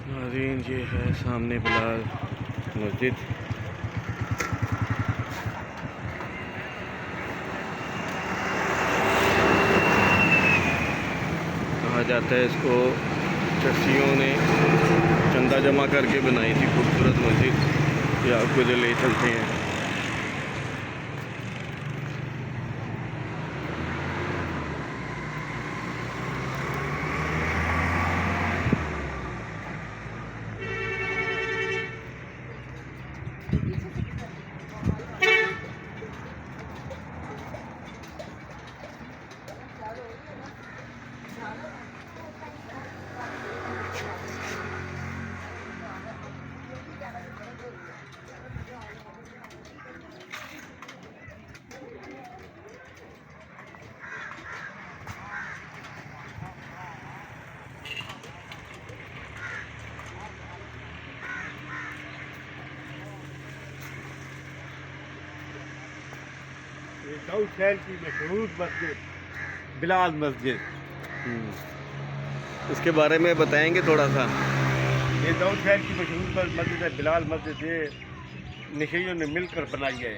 नाज़रीन, ये है सामने बिलाल मस्जिद। कहा जाता है इसको चर्चियों ने चंदा जमा करके बनाई थी खूबसूरत मस्जिद। ये आपको जो ले चलते हैं। दाऊद शहर की मशहूर मस्जिद बिलाल मस्जिद। इसके बारे में बताएंगे थोड़ा सा। ये दाऊद शहर की मशहूर मस्जिद है बिलाल मस्जिद। ये नशीयों ने मिलकर बनाई है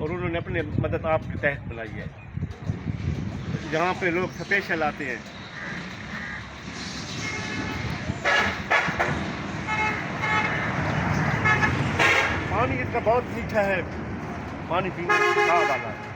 और उन्होंने अपने मदद आप के तहत बनाई है। यहाँ पे लोग स्पेशल आते हैं। पानी इसका बहुत मीठा है, पानी पीने का वाला है।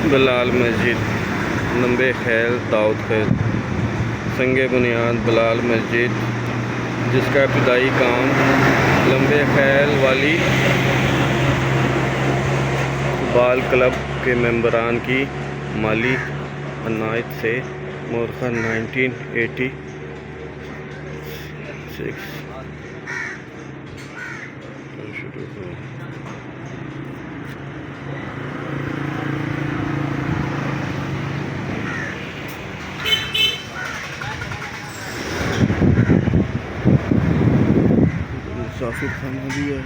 बिलाल मस्जिद लंबे खैल दाऊद खैल संगे बुनियाद बिलाल मस्जिद, जिसका इब्तदाई काम लंबे खैल वाली बाल क्लब के मेंबरान की माली अनायत से मुरखा 1986 शुरू हुआ। मुसाफिर खाना भी है।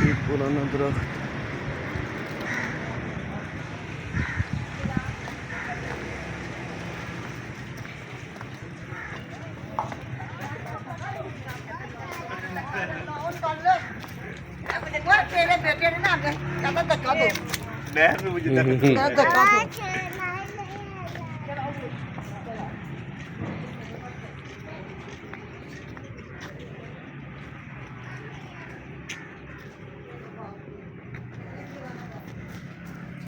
ये पुराना दरख्त नहर में मुझे